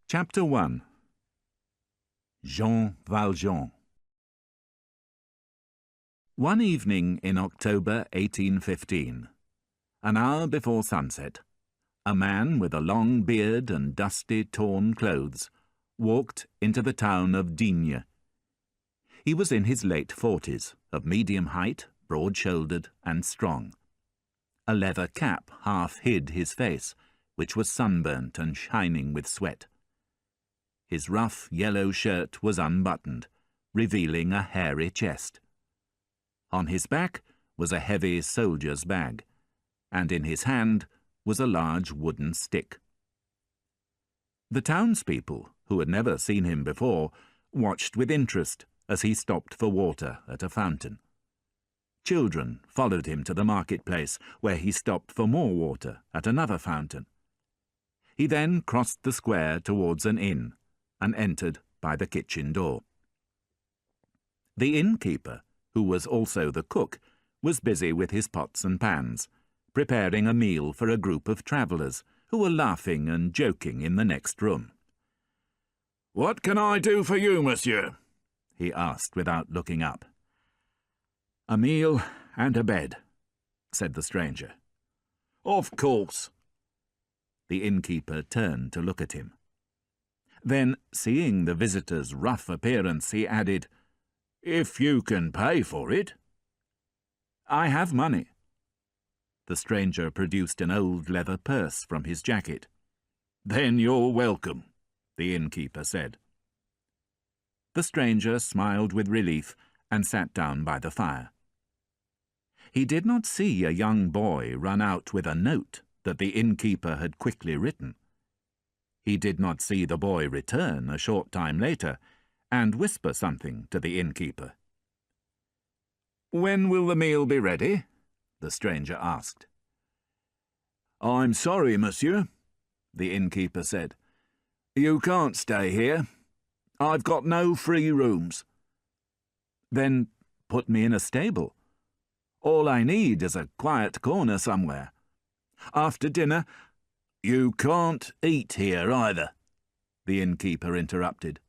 Chapter 1. Jean Valjean. One evening in October 1815, an hour before sunset, a man with a long beard and dusty, torn clothes walked into the town of Digne. He was in his late 40s, of medium height, broad-shouldered and strong. A leather cap half hid his face, which was sunburnt and shining with sweat. His rough yellow shirt was unbuttoned, revealing a hairy chest. On his back was a heavy soldier's bag, and in his hand was a large wooden stick. The townspeople, who had never seen him before, watched with interest as he stopped for water at a fountain. Children followed him to the marketplace, where he stopped for more water at another fountain. He then crossed the square towards an inn, and entered by the kitchen door. The innkeeper, who was also the cook, was busy with his pots and pans, preparing a meal for a group of travellers who were laughing and joking in the next room. "What can I do for you, monsieur?" he asked without looking up. "A meal and a bed," said the stranger. "Of course." The innkeeper turned to look at him. Then, seeing the visitor's rough appearance, he added, "If you can pay for it." "I have money." The stranger produced an old leather purse from his jacket. "Then you're welcome," the innkeeper said. The stranger smiled with relief and sat down by the fire. He did not see a young boy run out with a note that the innkeeper had quickly written. He did not see the boy return a short time later and whisper something to the innkeeper. "When will the meal be ready?" the stranger asked. "I'm sorry, monsieur," the innkeeper said. "You can't stay here. I've got no free rooms." "Then put me in a stable. All I need is a quiet corner somewhere. After dinner—" "You can't eat here either," the innkeeper interrupted.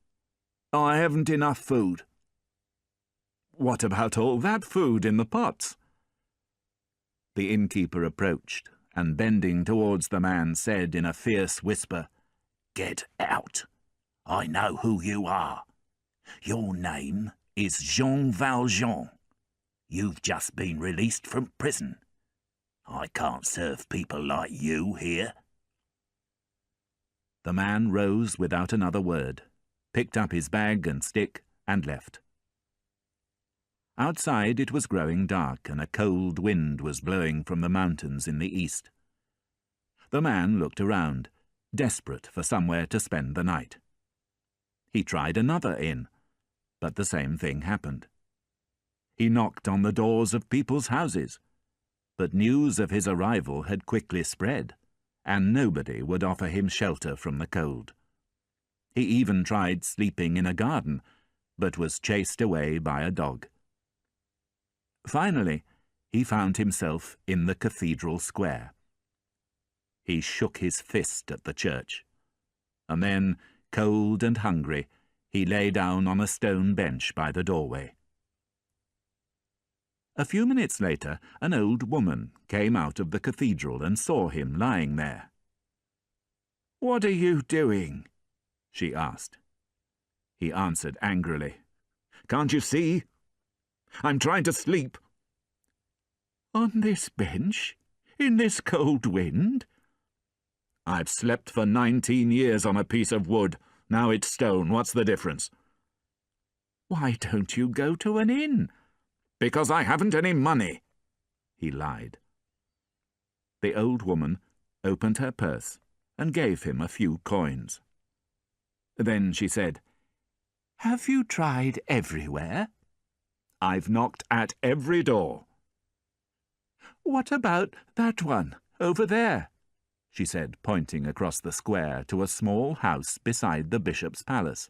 "I haven't enough food." "What about all that food in the pots?" The innkeeper approached, and bending towards the man said in a fierce whisper, "Get out. I know who you are. Your name is Jean Valjean. You've just been released from prison. I can't serve people like you here." The man rose without another word, picked up his bag and stick, and left. Outside it was growing dark, and a cold wind was blowing from the mountains in the east. The man looked around, desperate for somewhere to spend the night. He tried another inn, but the same thing happened. He knocked on the doors of people's houses, but news of his arrival had quickly spread, and nobody would offer him shelter from the cold. He even tried sleeping in a garden, but was chased away by a dog. Finally, he found himself in the cathedral square. He shook his fist at the church, and then, cold and hungry, he lay down on a stone bench by the doorway. A few minutes later, an old woman came out of the cathedral and saw him lying there. "What are you doing?" she asked. He answered angrily, "Can't you see? I'm trying to sleep." "On this bench? In this cold wind?" "I've slept for 19 years on a piece of wood. Now it's stone. What's the difference?" "Why don't you go to an inn?" "Because I haven't any money," he lied. The old woman opened her purse and gave him a few coins. Then she said, "Have you tried everywhere?" "I've knocked at every door." "What about that one, over there?" she said, pointing across the square to a small house beside the bishop's palace.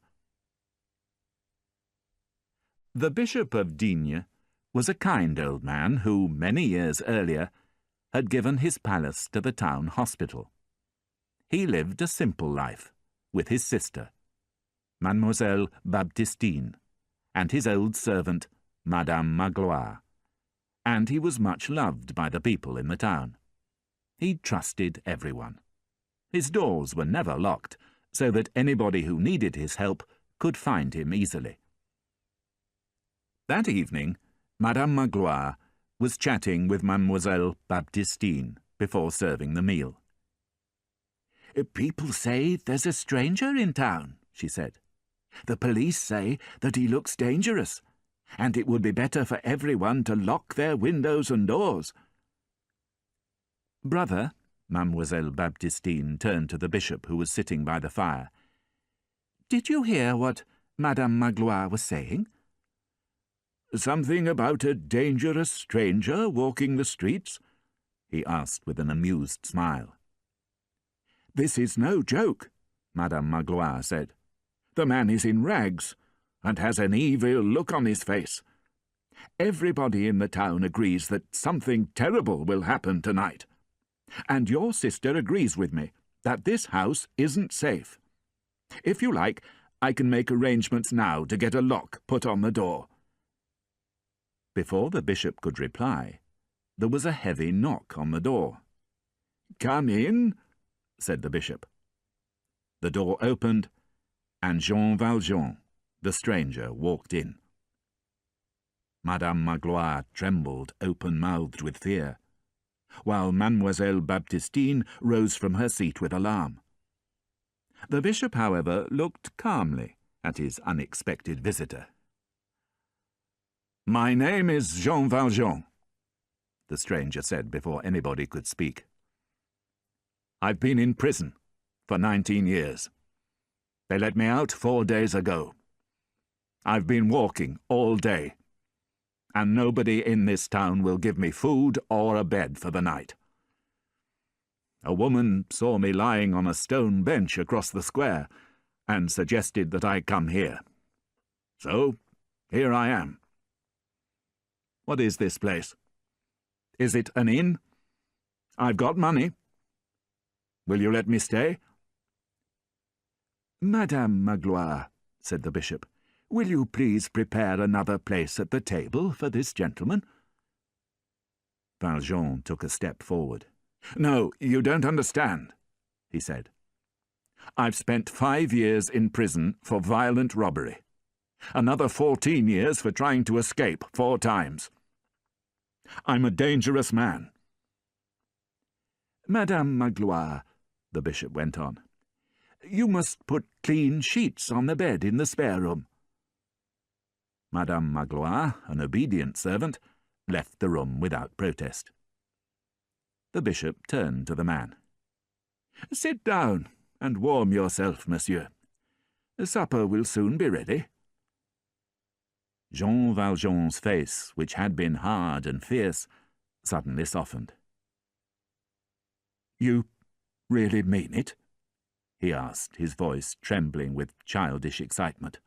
The Bishop of Digne was a kind old man who, many years earlier, had given his palace to the town hospital. He lived a simple life, with his sister, Mademoiselle Baptistine, and his old servant, Madame Magloire, and he was much loved by the people in the town. He trusted everyone. His doors were never locked, so that anybody who needed his help could find him easily. That evening, Madame Magloire was chatting with Mademoiselle Baptistine before serving the meal. "People say there's a stranger in town," she said. "The police say that he looks dangerous, and it would be better for everyone to lock their windows and doors." "Brother," Mademoiselle Baptistine turned to the bishop who was sitting by the fire, "did you hear what Madame Magloire was saying?" "Something about a dangerous stranger walking the streets?" he asked with an amused smile. "This is no joke," Madame Magloire said. "The man is in rags, and has an evil look on his face. Everybody in the town agrees that something terrible will happen tonight. And your sister agrees with me that this house isn't safe. If you like, I can make arrangements now to get a lock put on the door." Before the bishop could reply, there was a heavy knock on the door. "Come in," said the bishop. The door opened, and Jean Valjean, the stranger, walked in. Madame Magloire trembled open-mouthed with fear, while Mademoiselle Baptistine rose from her seat with alarm. The bishop, however, looked calmly at his unexpected visitor. "My name is Jean Valjean," the stranger said before anybody could speak. "I've been in prison for 19 years. They let me out 4 days ago. I've been walking all day, and nobody in this town will give me food or a bed for the night. A woman saw me lying on a stone bench across the square and suggested that I come here. So, here I am. What is this place? Is it an inn? I've got money. Will you let me stay?" "Madame Magloire," said the bishop, "will you please prepare another place at the table for this gentleman?" Valjean took a step forward. "No, you don't understand," he said. "I've spent 5 years in prison for violent robbery. Another 14 years for trying to escape 4 times. I'm a dangerous man." "Madame Magloire," the bishop went on, "you must put clean sheets on the bed in the spare room." Madame Magloire, an obedient servant, left the room without protest. The bishop turned to the man. "Sit down and warm yourself, monsieur. Supper will soon be ready." Jean Valjean's face, which had been hard and fierce, suddenly softened. "You really mean it?" he asked, his voice trembling with childish excitement.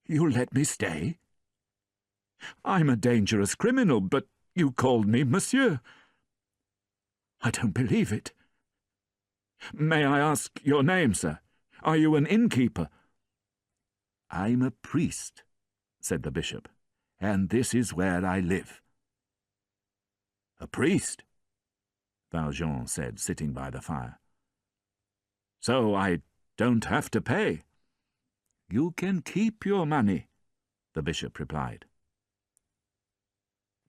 "You'll let me stay? I'm a dangerous criminal, but you called me monsieur. I don't believe it. May I ask your name, sir? Are you an innkeeper?" "I'm a priest," said the bishop, "and this is where I live." "A priest?" Valjean said, sitting by the fire. "So I don't have to pay?" "You can keep your money," the bishop replied.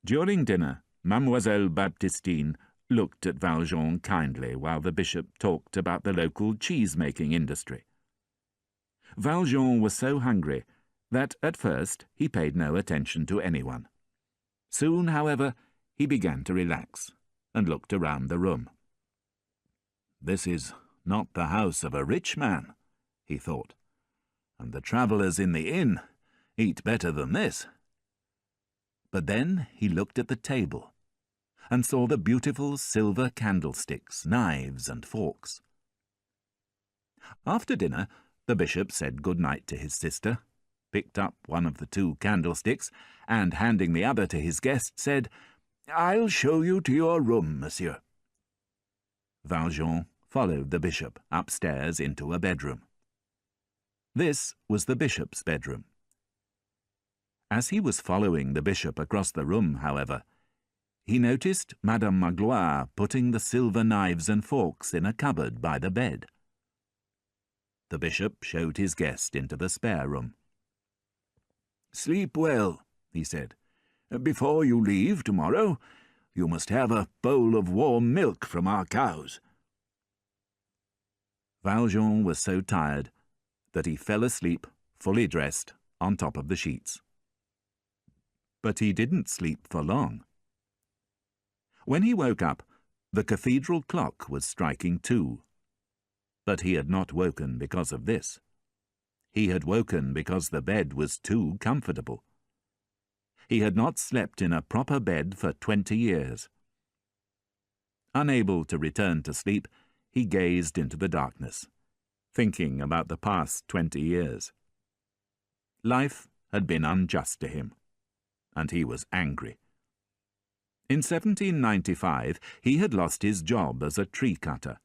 During dinner, Mademoiselle Baptistine looked at Valjean kindly while the bishop talked about the local cheese-making industry. Valjean was so hungry that at first he paid no attention to anyone. Soon, however, he began to relax and looked around the room. "This is not the house of a rich man," he thought, "and the travellers in the inn eat better than this." But then he looked at the table and saw the beautiful silver candlesticks, knives and forks. After dinner, the bishop said good night to his sister, picked up one of the 2 candlesticks, and handing the other to his guest, said, "I'll show you to your room, monsieur." Valjean followed the bishop upstairs into a bedroom. This was the bishop's bedroom. As he was following the bishop across the room, however, he noticed Madame Magloire putting the silver knives and forks in a cupboard by the bed. The bishop showed his guest into the spare room. "Sleep well," he said. "Before you leave tomorrow, you must have a bowl of warm milk from our cows." Valjean was so tired that he fell asleep, fully dressed, on top of the sheets. But he didn't sleep for long. When he woke up, the cathedral clock was striking 2. But he had not woken because of this. He had woken because the bed was too comfortable. He had not slept in a proper bed for 20 years. Unable to return to sleep, he gazed into the darkness, thinking about the past 20 years. Life had been unjust to him, and he was angry. In 1795, he had lost his job as a tree cutter.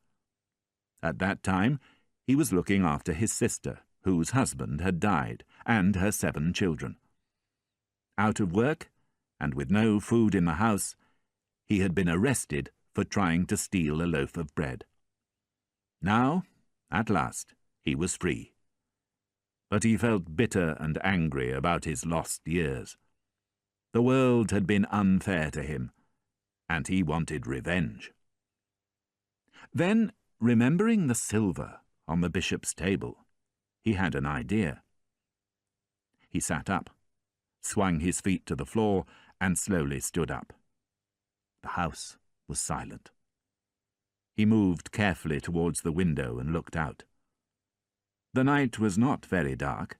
At that time, he was looking after his sister, whose husband had died, and her 7 children. Out of work, and with no food in the house, he had been arrested for trying to steal a loaf of bread. Now, at last, he was free. But he felt bitter and angry about his lost years. The world had been unfair to him, and he wanted revenge. Then, remembering the silver on the bishop's table, he had an idea. He sat up, swung his feet to the floor, and slowly stood up. The house was silent. He moved carefully towards the window and looked out. The night was not very dark.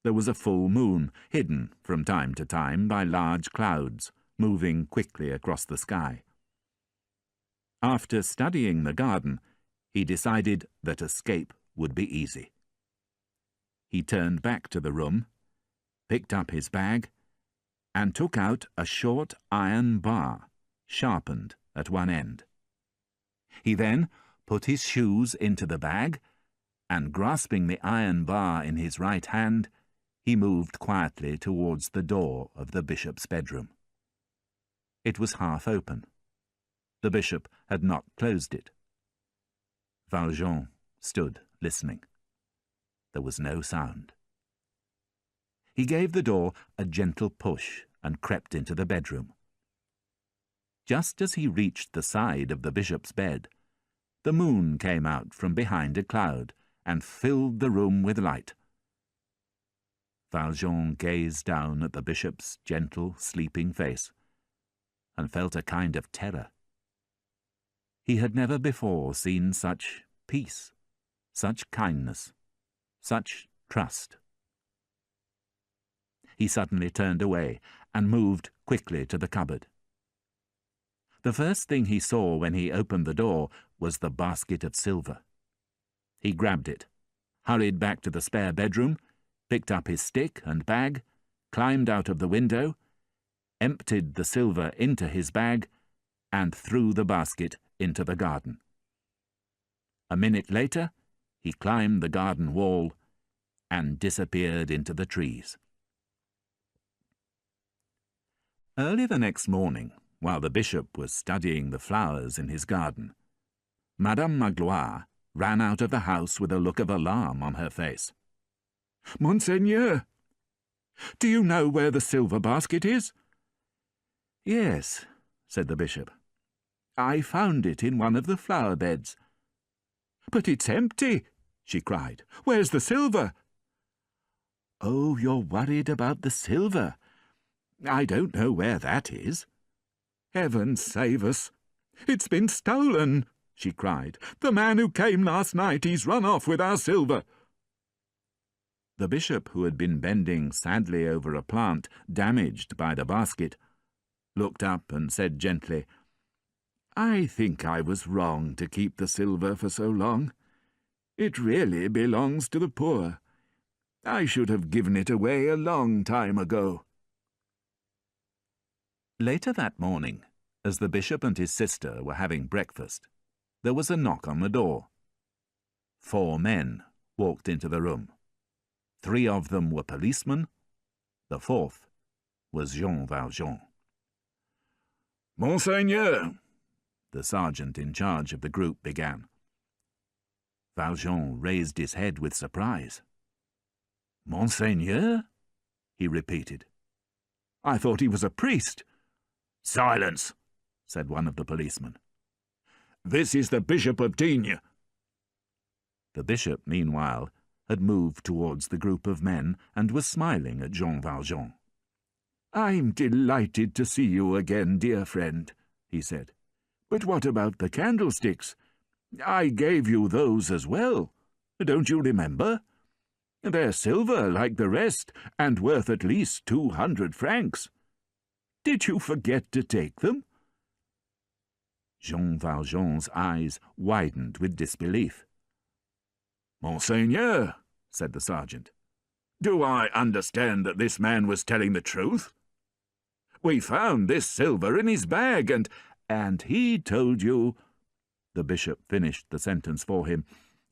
There was a full moon, hidden from time to time by large clouds, moving quickly across the sky. After studying the garden, he decided that escape would be easy. He turned back to the room, picked up his bag, and took out a short iron bar, sharpened at one end. He then put his shoes into the bag, and grasping the iron bar in his right hand, he moved quietly towards the door of the bishop's bedroom. It was half open. The bishop had not closed it. Valjean stood listening. There was no sound. He gave the door a gentle push and crept into the bedroom. Just as he reached the side of the bishop's bed, the moon came out from behind a cloud and filled the room with light. Valjean gazed down at the bishop's gentle, sleeping face and felt a kind of terror. He had never before seen such peace, such kindness, such trust. He suddenly turned away and moved quickly to the cupboard. The first thing he saw when he opened the door was the basket of silver. He grabbed it, hurried back to the spare bedroom, picked up his stick and bag, climbed out of the window, emptied the silver into his bag, and threw the basket into the garden. A minute later, he climbed the garden wall and disappeared into the trees. Early the next morning, while the bishop was studying the flowers in his garden, Madame Magloire ran out of the house with a look of alarm on her face. "Monseigneur, do you know where the silver basket is?" "Yes," said the bishop. "I found it in one of the flower beds." "But it's empty," she cried. "Where's the silver?" "Oh, you're worried about the silver. I don't know where that is." "Heaven save us! It's been stolen," she cried. "The man who came last night, he's run off with our silver." The bishop, who had been bending sadly over a plant damaged by the basket, looked up and said gently, "I think I was wrong to keep the silver for so long. It really belongs to the poor. I should have given it away a long time ago." Later that morning, as the bishop and his sister were having breakfast, there was a knock on the door. 4 men walked into the room. 3 of them were policemen. The 4th was Jean Valjean. "Monseigneur," the sergeant in charge of the group began. Valjean raised his head with surprise. "Monseigneur?" he repeated. "I thought he was a priest." "Silence," said one of the policemen. "This is the Bishop of Digne." The bishop, meanwhile, had moved towards the group of men and was smiling at Jean Valjean. "I'm delighted to see you again, dear friend," he said. "But what about the candlesticks? I gave you those as well. Don't you remember? They're silver like the rest, and worth at least 200 francs. Did you forget to take them?" Jean Valjean's eyes widened with disbelief. "Monseigneur," said the sergeant, "do I understand that this man was telling the truth? We found this silver in his bag, and he told you—" The bishop finished the sentence for him,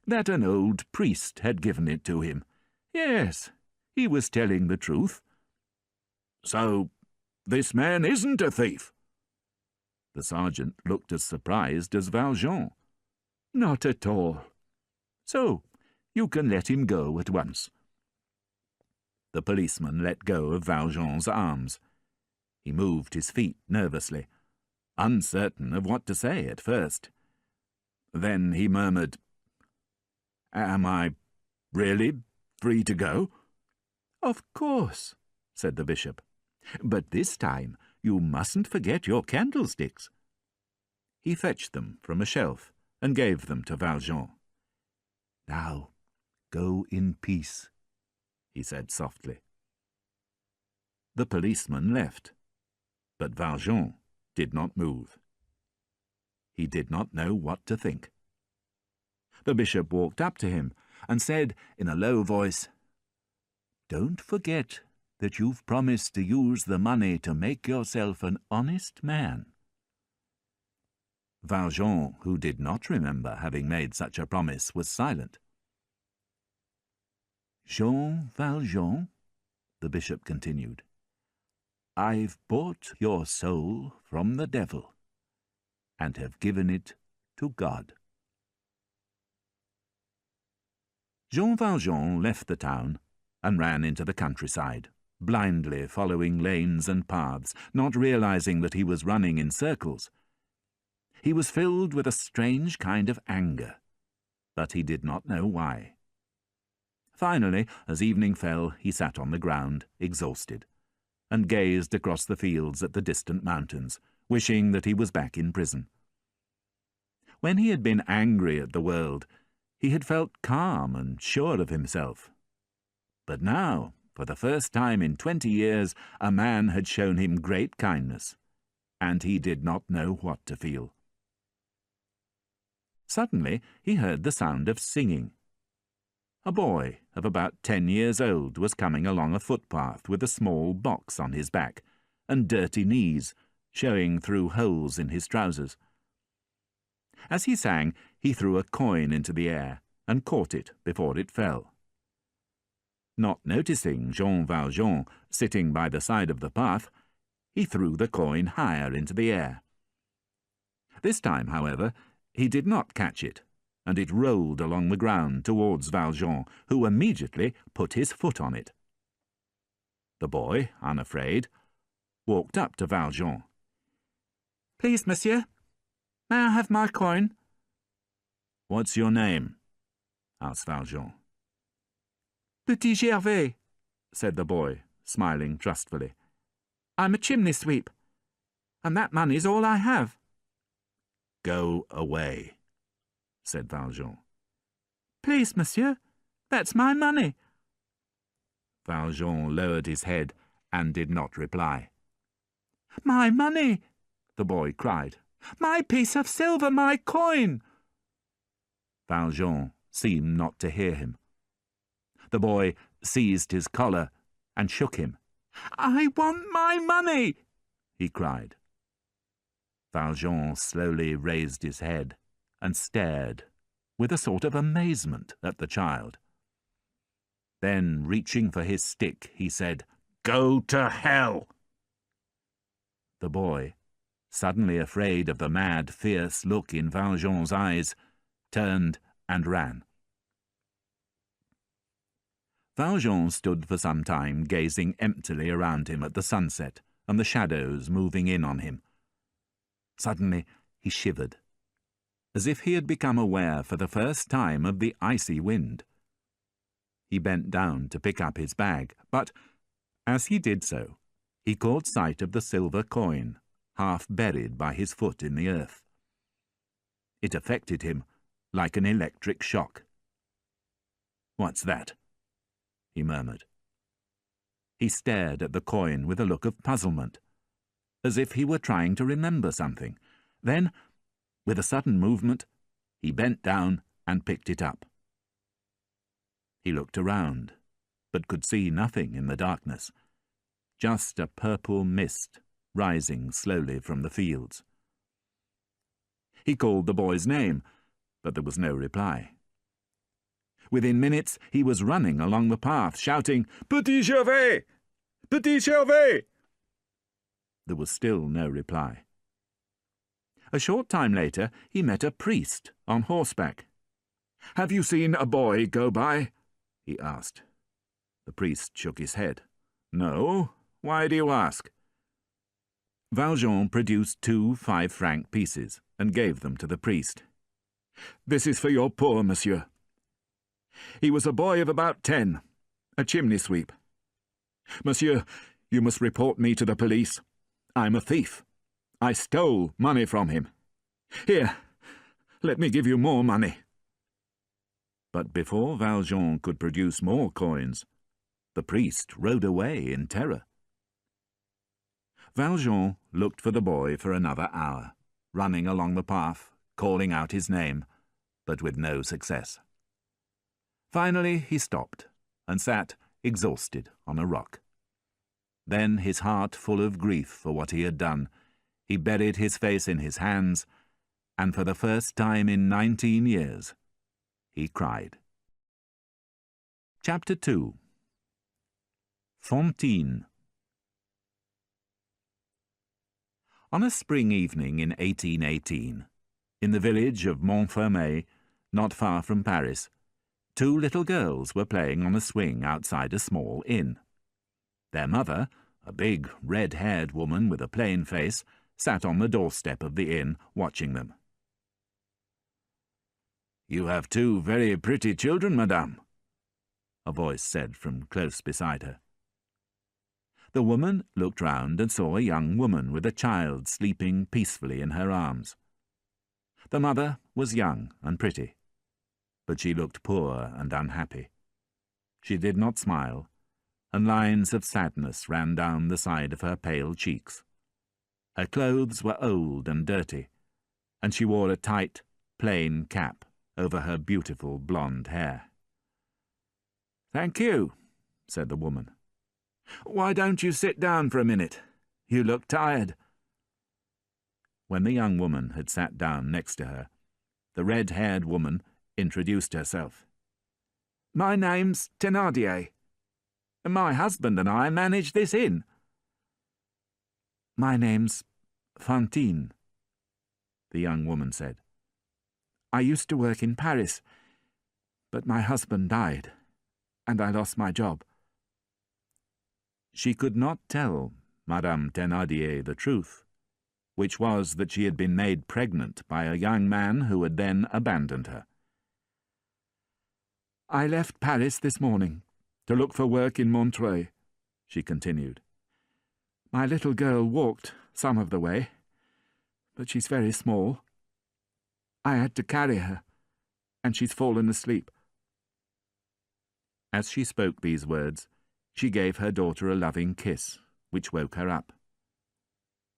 "that an old priest had given it to him. Yes, he was telling the truth." "So this man isn't a thief?" The sergeant looked as surprised as Valjean. "Not at all. So you can let him go at once." The policeman let go of Valjean's arms. He moved his feet nervously, uncertain of what to say at first. Then he murmured, "Am I really free to go?" "Of course," said the bishop. "But this time you mustn't forget your candlesticks." He fetched them from a shelf and gave them to Valjean. "Now go in peace," he said softly. The policeman left, but Valjean did not move. He did not know what to think. The bishop walked up to him and said in a low voice, "Don't forget that you've promised to use the money to make yourself an honest man." Valjean, who did not remember having made such a promise, was silent. "Jean Valjean," the bishop continued, "I've bought your soul from the devil and have given it to God." Jean Valjean left the town and ran into the countryside, blindly following lanes and paths, not realizing that he was running in circles. He was filled with a strange kind of anger, but he did not know why. Finally, as evening fell, he sat on the ground, exhausted, and gazed across the fields at the distant mountains, wishing that he was back in prison. When he had been angry at the world, he had felt calm and sure of himself. But now, for the first time in 20 years, a man had shown him great kindness, and he did not know what to feel. Suddenly he heard the sound of singing. A boy of about 10 years old was coming along a footpath with a small box on his back and dirty knees showing through holes in his trousers. As he sang, he threw a coin into the air and caught it before it fell. Not noticing Jean Valjean sitting by the side of the path, he threw the coin higher into the air. This time, however, he did not catch it, and it rolled along the ground towards Valjean, who immediately put his foot on it. The boy, unafraid, walked up to Valjean. "Please, monsieur, may I have my coin?" "What's your name?" asked Valjean. "Petit Gervais," said the boy, smiling trustfully. "I'm a chimney sweep, and that money's all I have." "Go away," said Valjean. "Please, monsieur, that's my money." Valjean lowered his head and did not reply. "My money!" the boy cried. "My piece of silver, my coin!" Valjean seemed not to hear him. The boy seized his collar and shook him. "I want my money!" he cried. Valjean slowly raised his head and stared with a sort of amazement at the child. Then, reaching for his stick, he said, "Go to hell!" The boy, suddenly afraid of the mad, fierce look in Valjean's eyes, turned and ran. Valjean stood for some time gazing emptily around him at the sunset and the shadows moving in on him. Suddenly he shivered, as if he had become aware for the first time of the icy wind. He bent down to pick up his bag, but, as he did so, he caught sight of the silver coin, half buried by his foot in the earth. It affected him like an electric shock. "What's that?" he murmured. He stared at the coin with a look of puzzlement, as if he were trying to remember something. Then, with a sudden movement, he bent down and picked it up. He looked around, but could see nothing in the darkness, just a purple mist rising slowly from the fields. He called the boy's name, but there was no reply. Within minutes he was running along the path, shouting, "Petit Gervais! Petit Gervais!" There was still no reply. A short time later he met a priest on horseback. "Have you seen a boy go by?" he asked. The priest shook his head. "No. Why do you ask?" Valjean produced 2 5-franc pieces and gave them to the priest. "This is for your poor, monsieur. He was a boy of about 10, a chimney sweep. Monsieur, you must report me to the police. I'm a thief. I stole money from him. Here, let me give you more money." But before Valjean could produce more coins, the priest rode away in terror. Valjean looked for the boy for another hour, running along the path, calling out his name, but with no success. Finally he stopped and sat exhausted on a rock. Then, his heart full of grief for what he had done, he buried his face in his hands, and for the first time in 19 years, he cried. Chapter 2. Fantine. On a spring evening in 1818, in the village of Montfermeil, not far from Paris, 2 little girls were playing on a swing outside a small inn. Their mother, a big, red-haired woman with a plain face, sat on the doorstep of the inn, watching them. "You have 2 very pretty children, madame," a voice said from close beside her. The woman looked round and saw a young woman with a child sleeping peacefully in her arms. The mother was young and pretty, but she looked poor and unhappy. She did not smile, and lines of sadness ran down the side of her pale cheeks. Her clothes were old and dirty, and she wore a tight, plain cap over her beautiful blonde hair. "Thank you," said the woman. "Why don't you sit down for a minute? You look tired." When the young woman had sat down next to her, the red-haired woman introduced herself. "My name's Thénardier. My husband and I manage this inn." "My name's Fantine," the young woman said. "I used to work in Paris, but my husband died, and I lost my job." She could not tell Madame Thénardier the truth, which was that she had been made pregnant by a young man who had then abandoned her. "I left Paris this morning to look for work in Montreuil," she continued. "My little girl walked some of the way, but she's very small. I had to carry her, and she's fallen asleep." As she spoke these words, she gave her daughter a loving kiss, which woke her up.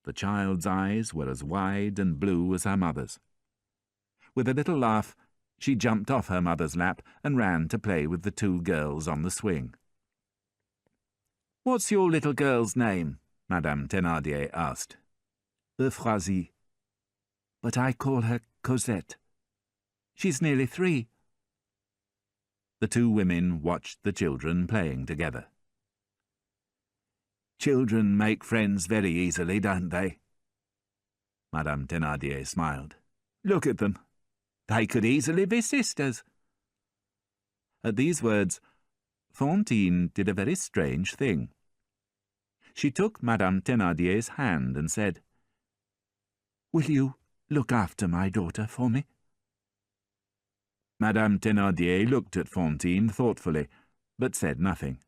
The child's eyes were as wide and blue as her mother's. With a little laugh, she jumped off her mother's lap and ran to play with the 2 girls on the swing. "What's your little girl's name?" Madame Thénardier asked. "Euphrasie. But I call her Cosette," She's nearly 3. The two women watched the children playing together. Children make friends very easily, don't they? Madame Thénardier smiled. Look at them. They could easily be sisters. At these words, Fantine did a very strange thing. She took Madame Thénardier's hand and said, "Will you look after my daughter for me?" Madame Thénardier looked at Fantine thoughtfully, but said nothing.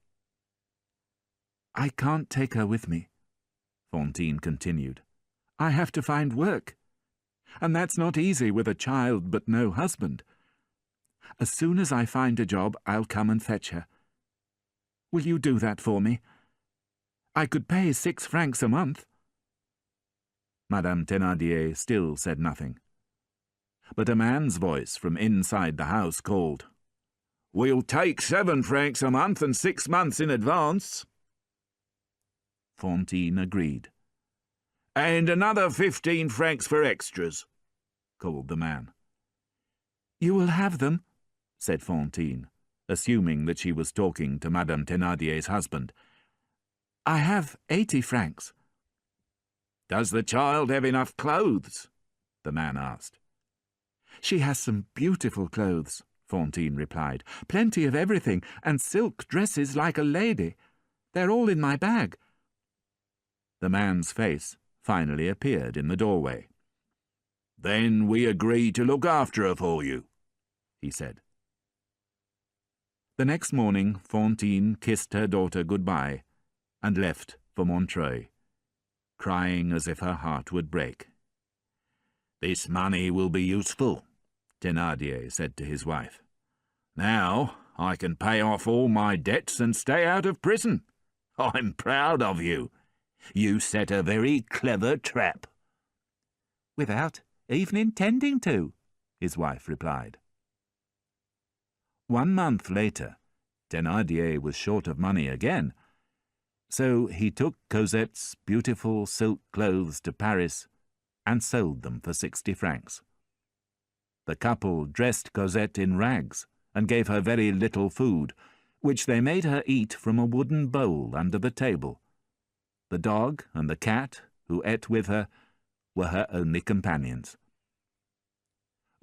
"I can't take her with me," Fantine continued. "I have to find work, and that's not easy with a child but no husband. As soon as I find a job, I'll come and fetch her. Will you do that for me? I could pay 6 francs a month." Madame Thénardier still said nothing. But a man's voice from inside the house called, "We'll take 7 francs a month and 6 months in advance." Fantine agreed. "And another 15 francs for extras," called the man. "You will have them," said Fantine, assuming that she was talking to Madame Thénardier's husband. "I have 80 francs. "Does the child have enough clothes?" the man asked. "She has some beautiful clothes," Fantine replied. "Plenty of everything, and silk dresses like a lady. They're all in my bag." The man's face finally appeared in the doorway. "Then we agree to look after her for you," he said. The next morning Fantine kissed her daughter goodbye and left for Montreuil, crying as if her heart would break. "This money will be useful," Thénardier said to his wife. "Now I can pay off all my debts and stay out of prison. I'm proud of you. You set a very clever trap." "Without even intending to," his wife replied. 1 month later, Thénardier was short of money again, so he took Cosette's beautiful silk clothes to Paris and sold them for 60 francs. The couple dressed Cosette in rags and gave her very little food, which they made her eat from a wooden bowl under the table. The dog and the cat, who ate with her, were her only companions.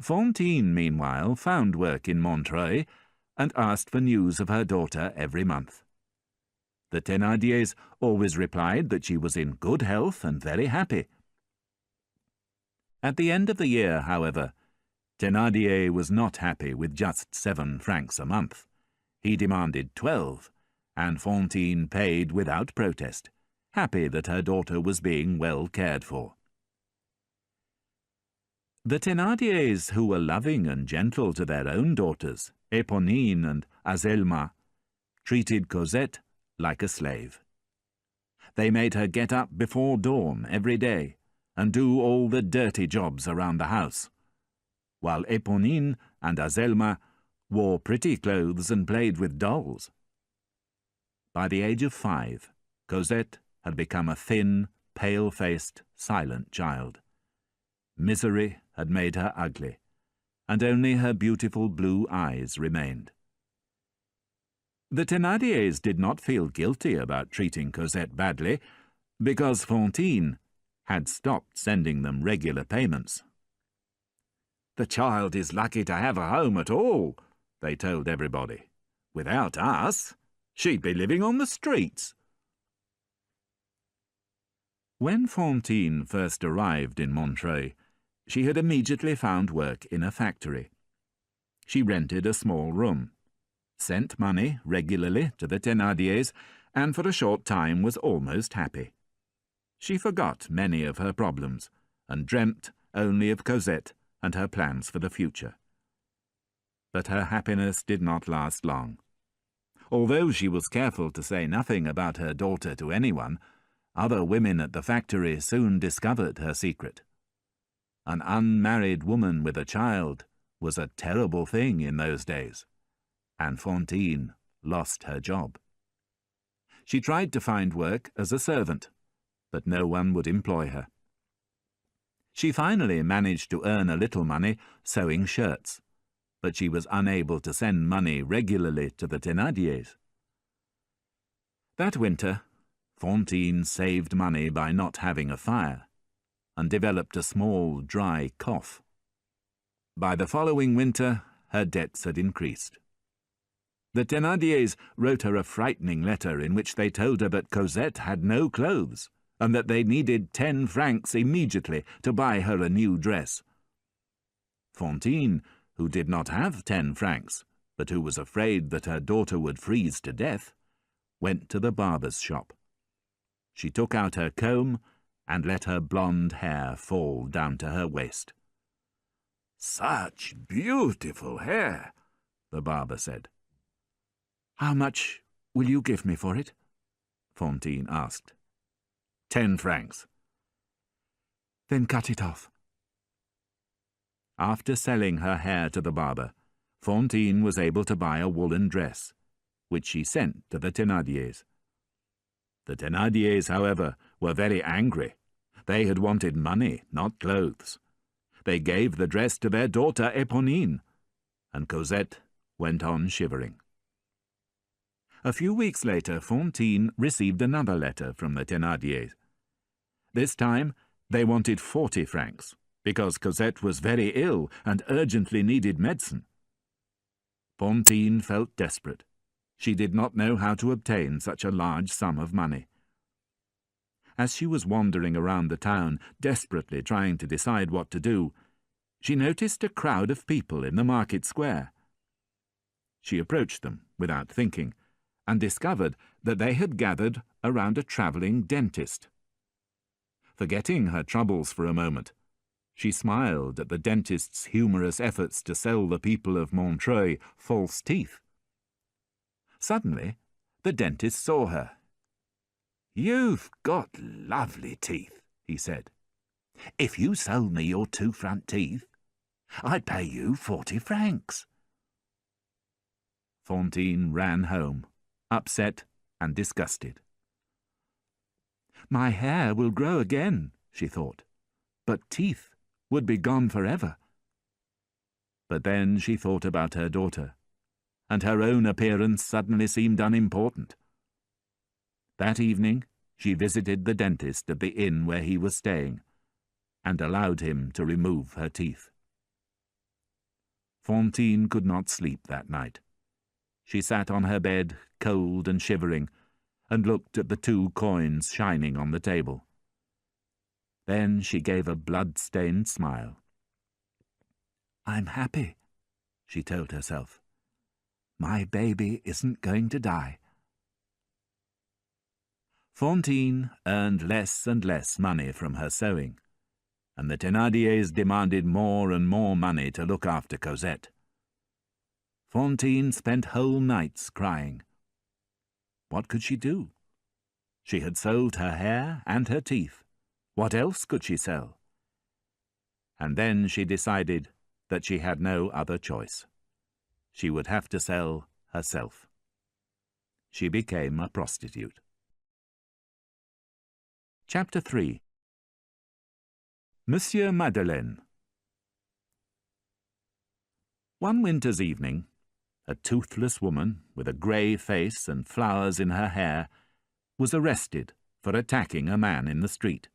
Fantine, meanwhile, found work in Montreuil and asked for news of her daughter every month. The Thénardiers always replied that she was in good health and very happy. At the end of the year, however, Thénardier was not happy with just 7 francs a month. He demanded 12, and Fantine paid without protest, happy that her daughter was being well cared for. The Thénardiers, who were loving and gentle to their own daughters, Éponine and Azelma, treated Cosette like a slave. They made her get up before dawn every day and do all the dirty jobs around the house, while Éponine and Azelma wore pretty clothes and played with dolls. By the age of 5, Cosette had become a thin, pale-faced, silent child. Misery had made her ugly, and only her beautiful blue eyes remained. The Thénardiers did not feel guilty about treating Cosette badly, because Fantine had stopped sending them regular payments. "The child is lucky to have a home at all," they told everybody. "Without us, she'd be living on the streets." When Fantine first arrived in Montreuil, she had immediately found work in a factory. She rented a small room, sent money regularly to the Thénardiers, and for a short time was almost happy. She forgot many of her problems and dreamt only of Cosette and her plans for the future. But her happiness did not last long. Although she was careful to say nothing about her daughter to anyone, other women at the factory soon discovered her secret. An unmarried woman with a child was a terrible thing in those days, and Fantine lost her job. She tried to find work as a servant, but no one would employ her. She finally managed to earn a little money sewing shirts, but she was unable to send money regularly to the Thénardiers. That winter, Fantine saved money by not having a fire, and developed a small, dry cough. By the following winter, her debts had increased. The Thénardiers wrote her a frightening letter in which they told her that Cosette had no clothes, and that they needed 10 francs immediately to buy her a new dress. Fantine, who did not have 10 francs, but who was afraid that her daughter would freeze to death, went to the barber's shop. She took out her comb and let her blonde hair fall down to her waist. "Such beautiful hair," the barber said. "How much will you give me for it?" Fantine asked. 10 francs. "Then cut it off." After selling her hair to the barber, Fantine was able to buy a woolen dress, which she sent to the Thénardiers. The Thénardiers, however, were very angry. They had wanted money, not clothes. They gave the dress to their daughter Éponine, and Cosette went on shivering. A few weeks later, Fantine received another letter from the Thénardiers. This time, they wanted 40 francs, because Cosette was very ill and urgently needed medicine. Fantine felt desperate. She did not know how to obtain such a large sum of money. As she was wandering around the town, desperately trying to decide what to do, she noticed a crowd of people in the market square. She approached them without thinking, and discovered that they had gathered around a travelling dentist. Forgetting her troubles for a moment, she smiled at the dentist's humorous efforts to sell the people of Montreuil false teeth. Suddenly, the dentist saw her. "You've got lovely teeth," he said. "If you sold me your 2 front teeth, I'd pay you 40 francs. Fantine ran home, upset and disgusted. "My hair will grow again," she thought, "but teeth would be gone forever." But then she thought about her daughter, and her own appearance suddenly seemed unimportant. That evening she visited the dentist at the inn where he was staying, and allowed him to remove her teeth. Fantine could not sleep that night. She sat on her bed, cold and shivering, and looked at the 2 coins shining on the table. Then she gave a blood-stained smile. "I'm happy," she told herself. "My baby isn't going to die." Fantine earned less and less money from her sewing, and the Thénardiers demanded more and more money to look after Cosette. Fantine spent whole nights crying. What could she do? She had sold her hair and her teeth. What else could she sell? And then she decided that she had no other choice. She would have to sell herself. She became a prostitute. Chapter 3. Monsieur Madeleine. One winter's evening, a toothless woman with a grey face and flowers in her hair was arrested for attacking a man in the street.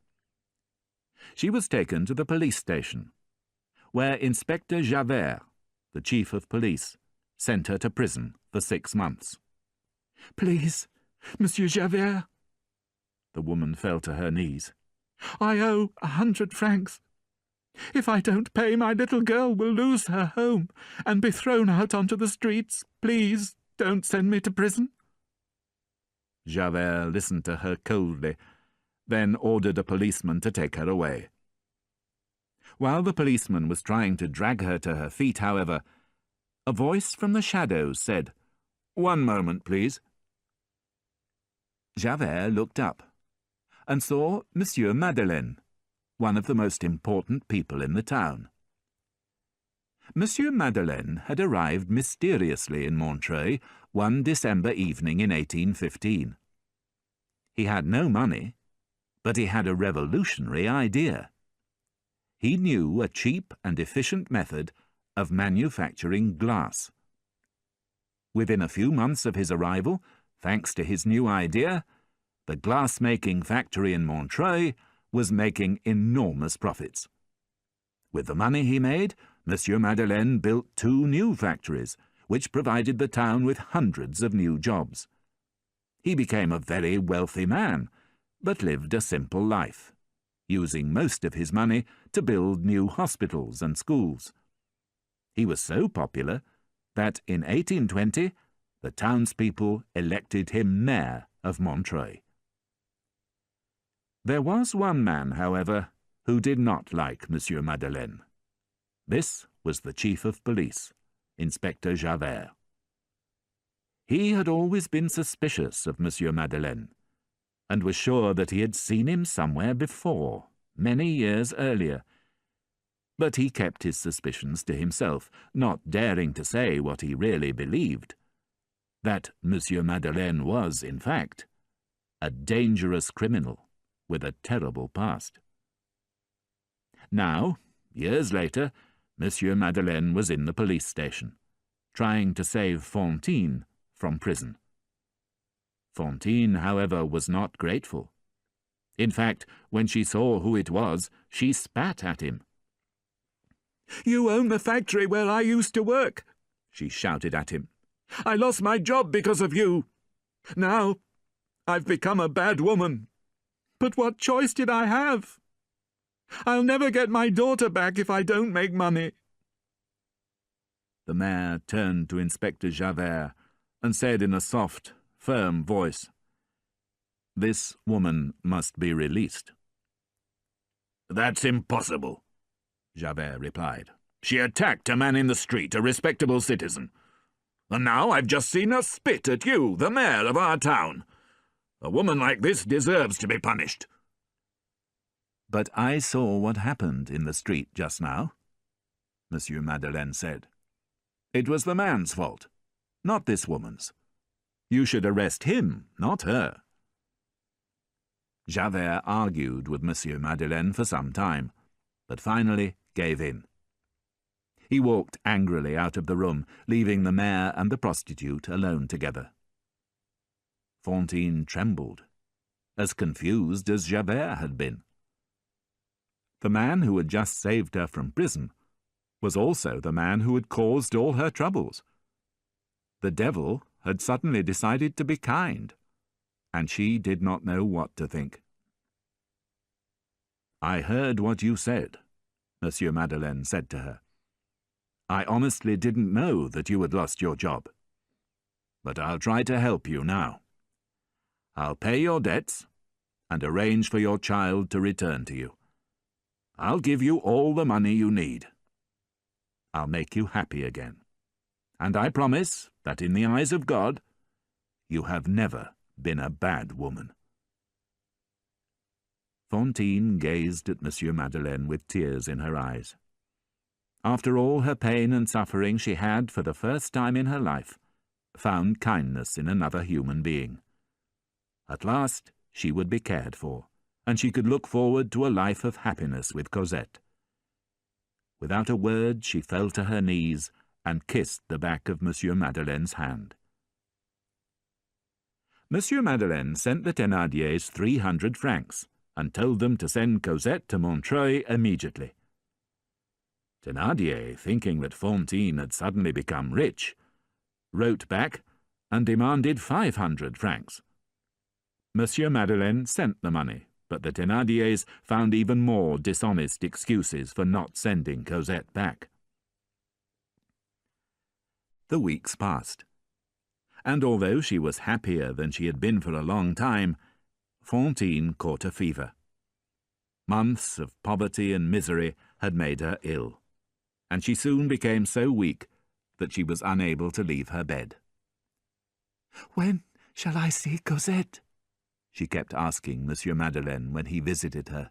She was taken to the police station, where Inspector Javert, the chief of police, sent her to prison for 6 months. "Please, Monsieur Javert." The woman fell to her knees. "I owe 100 francs. If I don't pay, my little girl will lose her home and be thrown out onto the streets. Please don't send me to prison." Javert listened to her coldly, then ordered a policeman to take her away. While the policeman was trying to drag her to her feet, however, a voice from the shadows said, "One moment, please." Javert looked up and saw Monsieur Madeleine, one of the most important people in the town. Monsieur Madeleine had arrived mysteriously in Montreuil one December evening in 1815. He had no money, but he had a revolutionary idea. He knew a cheap and efficient method of manufacturing glass. Within a few months of his arrival, thanks to his new idea, the glass-making factory in Montreuil was making enormous profits. With the money he made, Monsieur Madeleine built 2 new factories, which provided the town with hundreds of new jobs. He became a very wealthy man, but lived a simple life, using most of his money to build new hospitals and schools. He was so popular that in 1820 the townspeople elected him mayor of Montreuil. There was one man, however, who did not like Monsieur Madeleine. This was the chief of police, Inspector Javert. He had always been suspicious of Monsieur Madeleine, and was sure that he had seen him somewhere before, many years earlier. But he kept his suspicions to himself, not daring to say what he really believed, that Monsieur Madeleine was, in fact, a dangerous criminal with a terrible past. Now, years later, Monsieur Madeleine was in the police station, trying to save Fantine from prison. Fantine, however, was not grateful. In fact, when she saw who it was, she spat at him. "You own the factory where I used to work," she shouted at him. "I lost my job because of you. Now, I've become a bad woman. But what choice did I have? I'll never get my daughter back if I don't make money." The mayor turned to Inspector Javert and said in a soft, firm voice, "This woman must be released." "That's impossible," Javert replied. "She attacked a man in the street, a respectable citizen. And now I've just seen her spit at you, the mayor of our town. A woman like this deserves to be punished." "But I saw what happened in the street just now," Monsieur Madeleine said. "It was the man's fault, not this woman's. You should arrest him, not her." Javert argued with Monsieur Madeleine for some time, but finally gave in. He walked angrily out of the room, leaving the mayor and the prostitute alone together. Fantine trembled, as confused as Javert had been. The man who had just saved her from prison was also the man who had caused all her troubles. The devil had suddenly decided to be kind, and she did not know what to think. "I heard what you said," Monsieur Madeleine said to her. "I honestly didn't know that you had lost your job. But I'll try to help you now. I'll pay your debts and arrange for your child to return to you. I'll give you all the money you need. I'll make you happy again. And I promise that in the eyes of God, you have never been a bad woman." Fantine gazed at Monsieur Madeleine with tears in her eyes. After all her pain and suffering, she had, for the first time in her life, found kindness in another human being. At last she would be cared for, and she could look forward to a life of happiness with Cosette. Without a word, she fell to her knees and kissed the back of Monsieur Madeleine's hand. Monsieur Madeleine sent the Thénardiers 300 francs and told them to send Cosette to Montreuil immediately. Thénardier, thinking that Fantine had suddenly become rich, wrote back and demanded 500 francs. Monsieur Madeleine sent the money, but the Thénardiers found even more dishonest excuses for not sending Cosette back. The weeks passed, and although she was happier than she had been for a long time, Fantine caught a fever. Months of poverty and misery had made her ill, and she soon became so weak that she was unable to leave her bed. "When shall I see Cosette?" she kept asking Monsieur Madeleine when he visited her.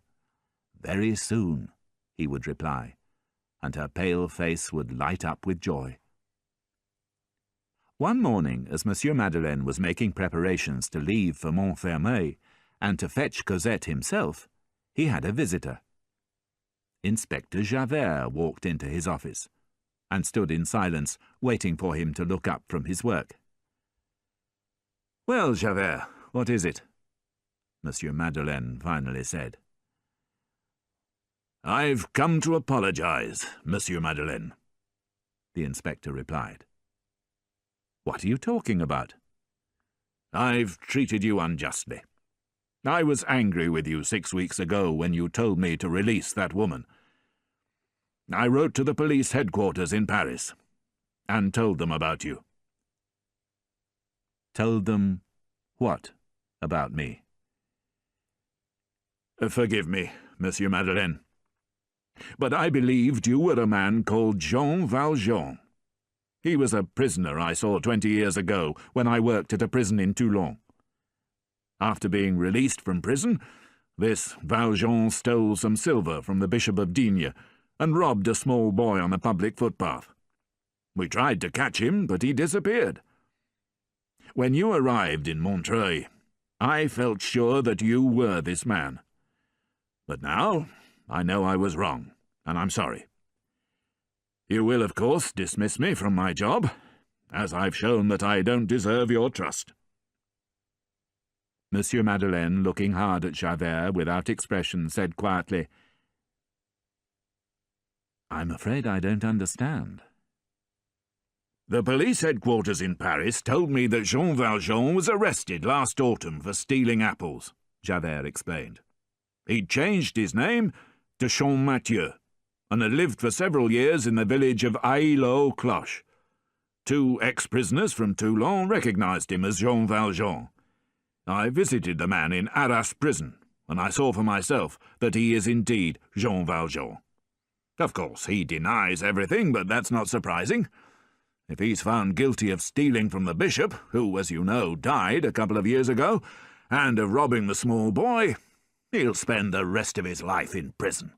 "Very soon," he would reply, and her pale face would light up with joy. One morning, as Monsieur Madeleine was making preparations to leave for Montfermeil and to fetch Cosette himself, he had a visitor. Inspector Javert walked into his office. and stood in silence, waiting for him to look up from his work. "Well, Javert, what is it?" Monsieur Madeleine finally said. "I've come to apologize, Monsieur Madeleine," the inspector replied. "What are you talking about?" "I've treated you unjustly. I was angry with you 6 weeks ago when you told me to release that woman. I wrote to the police headquarters in Paris and told them about you." "Told them what about me?" "Forgive me, Monsieur Madeleine, but I believed you were a man called Jean Valjean. He was a prisoner I saw 20 years ago when I worked at a prison in Toulon. After being released from prison, this Valjean stole some silver from the Bishop of Digne and robbed a small boy on a public footpath. We tried to catch him, but he disappeared. When you arrived in Montreuil, I felt sure that you were this man. But now I know I was wrong, and I'm sorry. You will, of course, dismiss me from my job, as I've shown that I don't deserve your trust." Monsieur Madeleine, looking hard at Javert without expression, said quietly, "I'm afraid I don't understand." "The police headquarters in Paris told me that Jean Valjean was arrested last autumn for stealing apples," Javert explained. "He'd changed his name to Champmathieu, and had lived for several years in the village of Ailly-aux-Cloches. 2 ex-prisoners from Toulon recognized him as Jean Valjean. I visited the man in Arras prison, and I saw for myself that he is indeed Jean Valjean. Of course, he denies everything, but that's not surprising. If he's found guilty of stealing from the bishop, who, as you know, died a couple of years ago, and of robbing the small boy, he'll spend the rest of his life in prison."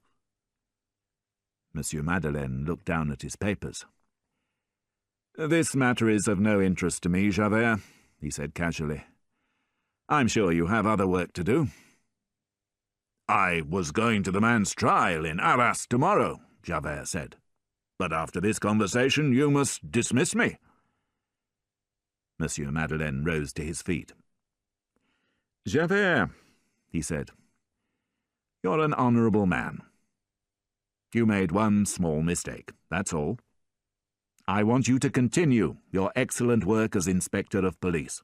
Monsieur Madeleine looked down at his papers. "This matter is of no interest to me, Javert," he said casually. "I'm sure you have other work to do." "I was going to the man's trial in Arras tomorrow," Javert said. "But after this conversation you must dismiss me." Monsieur Madeleine rose to his feet. "Javert," he said, "you're an honourable man. You made one small mistake, that's all. I want you to continue your excellent work as Inspector of Police."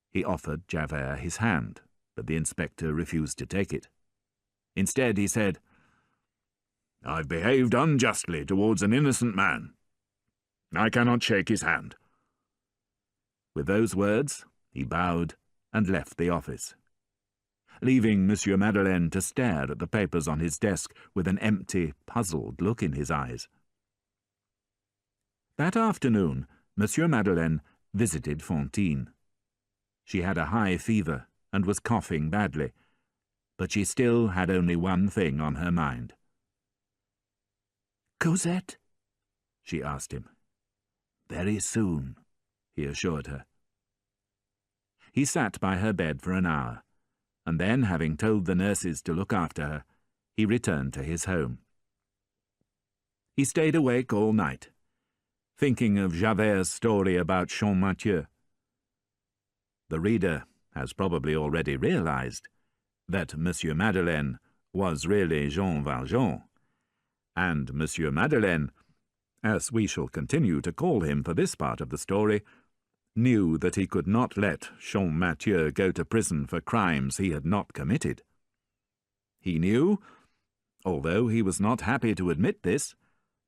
He offered Javert his hand, but the inspector refused to take it. Instead, he said, "I've behaved unjustly towards an innocent man. I cannot shake his hand." With those words, he bowed and left the office, leaving Monsieur Madeleine to stare at the papers on his desk with an empty, puzzled look in his eyes. That afternoon, Monsieur Madeleine visited Fantine. She had a high fever and was coughing badly, but she still had only one thing on her mind. "Cosette?" she asked him. "Very soon," he assured her. He sat by her bed for an hour, and then, having told the nurses to look after her, he returned to his home. He stayed awake all night, thinking of Javert's story about Champmathieu. The reader has probably already realized that Monsieur Madeleine was really Jean Valjean, and Monsieur Madeleine, as we shall continue to call him for this part of the story, knew that he could not let Champmathieu go to prison for crimes he had not committed. He knew, although he was not happy to admit this,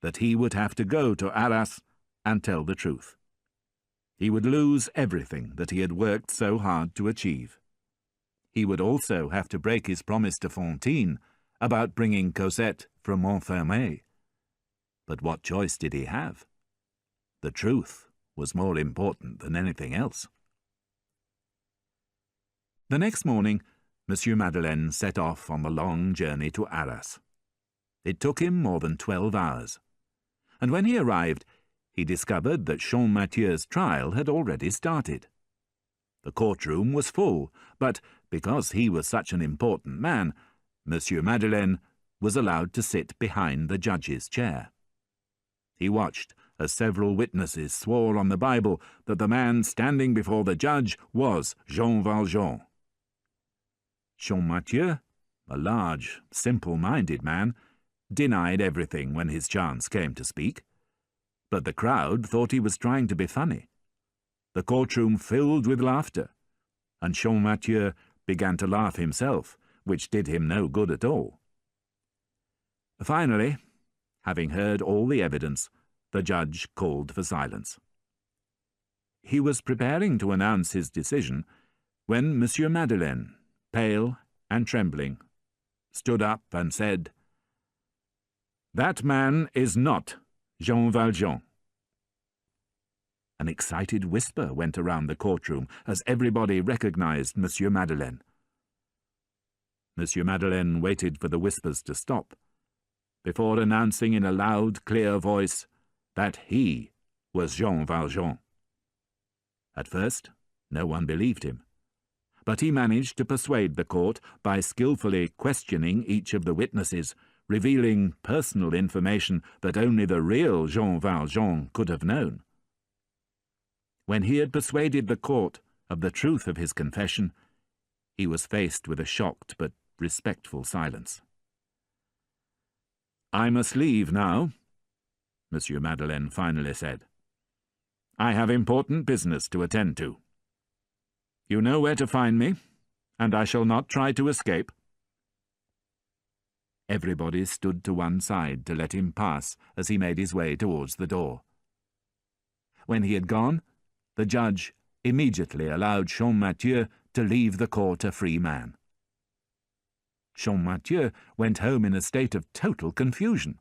that he would have to go to Arras and tell the truth. He would lose everything that he had worked so hard to achieve. He would also have to break his promise to Fantine about bringing Cosette from Montfermeil. But what choice did he have? The truth was more important than anything else. The next morning, Monsieur Madeleine set off on the long journey to Arras. It took him more than 12 hours, and when he arrived, he discovered that Champmathieu's trial had already started. The courtroom was full, but because he was such an important man, Monsieur Madeleine was allowed to sit behind the judge's chair. He watched as several witnesses swore on the Bible that the man standing before the judge was Jean Valjean. Champmathieu, a large, simple-minded man, denied everything when his chance came to speak. But the crowd thought he was trying to be funny. The courtroom filled with laughter, and Champmathieu began to laugh himself, which did him no good at all. Finally, having heard all the evidence, the judge called for silence. He was preparing to announce his decision when Monsieur Madeleine, pale and trembling, stood up and said, "That man is not Jean Valjean." An excited whisper went around the courtroom as everybody recognized Monsieur Madeleine. Monsieur Madeleine waited for the whispers to stop, before announcing in a loud, clear voice that he was Jean Valjean. At first, no one believed him, but he managed to persuade the court by skillfully questioning each of the witnesses, revealing personal information that only the real Jean Valjean could have known. When he had persuaded the court of the truth of his confession, he was faced with a shocked but respectful silence. "I must leave now," Monsieur Madeleine finally said. "I have important business to attend to. You know where to find me, and I shall not try to escape." Everybody stood to one side to let him pass as he made his way towards the door. When he had gone, the judge immediately allowed Champmathieu to leave the court a free man. Champmathieu went home in a state of total confusion,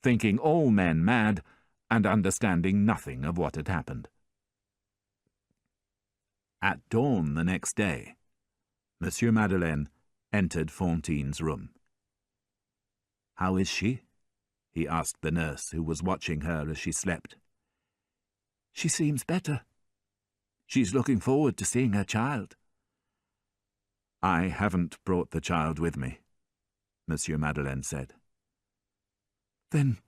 thinking all men mad and understanding nothing of what had happened. At dawn the next day, Monsieur Madeleine entered Fantine's room. "How is she?" he asked the nurse who was watching her as she slept. "She seems better. She's looking forward to seeing her child." "I haven't brought the child with me," Monsieur Madeleine said. "Then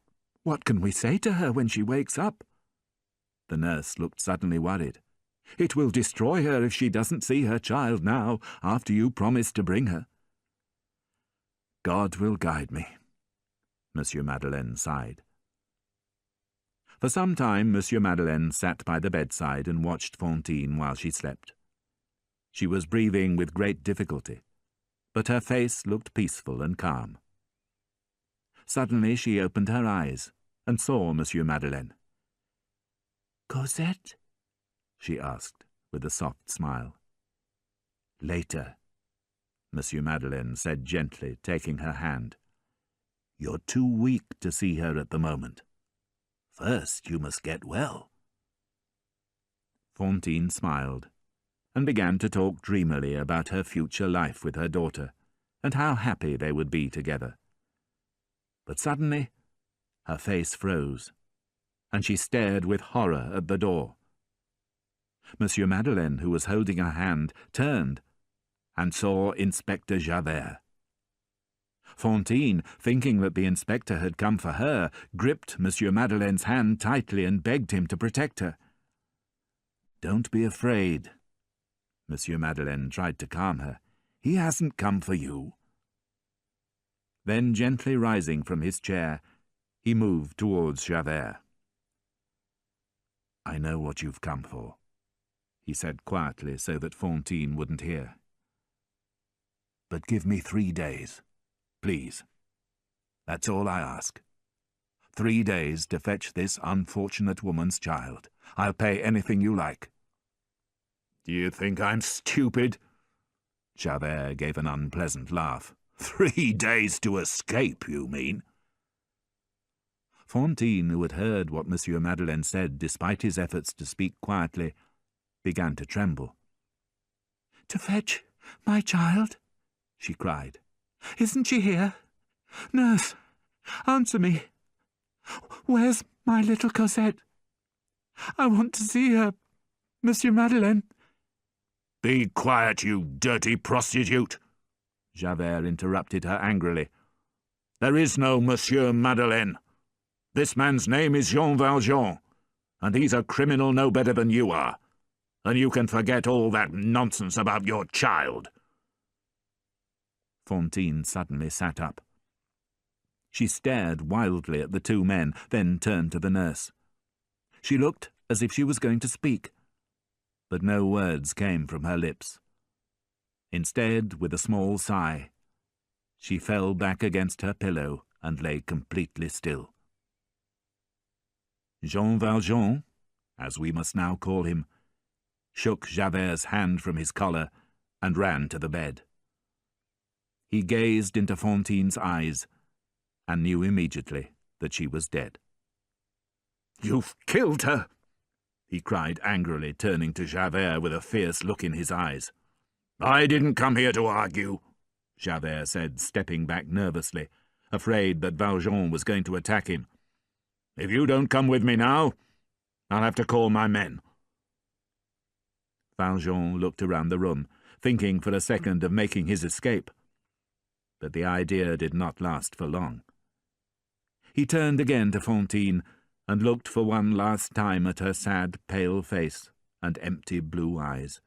what can we say to her when she wakes up?" The nurse looked suddenly worried. "It will destroy her if she doesn't see her child now, after you promised to bring her." "God will guide me," Monsieur Madeleine sighed. For some time Monsieur Madeleine sat by the bedside and watched Fantine while she slept. She was breathing with great difficulty, but her face looked peaceful and calm. Suddenly she opened her eyes and saw Monsieur Madeleine. "Cosette?" she asked, with a soft smile. "Later," Monsieur Madeleine said gently, taking her hand. "You're too weak to see her at the moment. First you must get well." Fantine smiled and began to talk dreamily about her future life with her daughter and how happy they would be together. But suddenly her face froze, and she stared with horror at the door. Monsieur Madeleine, who was holding her hand, turned and saw Inspector Javert. Fantine, thinking that the inspector had come for her, gripped Monsieur Madeleine's hand tightly and begged him to protect her. "Don't be afraid," Monsieur Madeleine tried to calm her. "He hasn't come for you." Then, gently rising from his chair, he moved towards Javert. "I know what you've come for," he said quietly so that Fantine wouldn't hear. "But give me 3 days. Please. That's all I ask. 3 days to fetch this unfortunate woman's child. I'll pay anything you like." "Do you think I'm stupid?" Javert gave an unpleasant laugh. 3 days to escape, you mean?" Fantine, who had heard what Monsieur Madeleine said despite his efforts to speak quietly, began to tremble. "To fetch my child?" she cried. "Isn't she here? Nurse, answer me. Where's my little Cosette? I want to see her, Monsieur Madeleine." "Be quiet, you dirty prostitute!" Javert interrupted her angrily. "There is no Monsieur Madeleine. This man's name is Jean Valjean, and he's a criminal no better than you are, and you can forget all that nonsense about your child." Fantine suddenly sat up. She stared wildly at the two men, then turned to the nurse. She looked as if she was going to speak, but no words came from her lips. Instead, with a small sigh, she fell back against her pillow and lay completely still. Jean Valjean, as we must now call him, shook Javert's hand from his collar and ran to the bed. He gazed into Fantine's eyes and knew immediately that she was dead. "You've killed her!" he cried angrily, turning to Javert with a fierce look in his eyes. "I didn't come here to argue," Javert said, stepping back nervously, afraid that Valjean was going to attack him. "If you don't come with me now, I'll have to call my men." Valjean looked around the room, thinking for a second of making his escape. But the idea did not last for long. He turned again to Fantine and looked for one last time at her sad, pale face and empty blue eyes.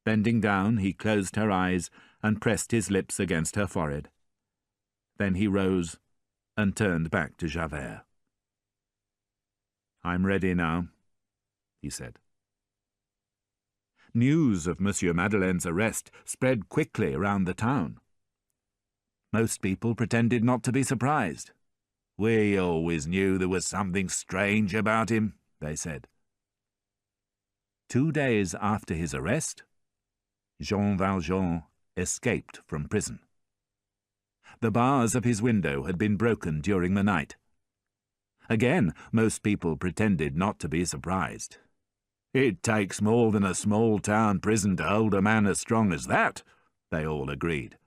Bending down, he closed her eyes and pressed his lips against her forehead. Then he rose and turned back to Javert. "I'm ready now," he said. News of Monsieur Madeleine's arrest spread quickly around the town. Most people pretended not to be surprised. "We always knew there was something strange about him," they said. 2 days after his arrest, Jean Valjean escaped from prison. The bars of his window had been broken during the night. Again, most people pretended not to be surprised. "It takes more than a small-town prison to hold a man as strong as that," they all agreed.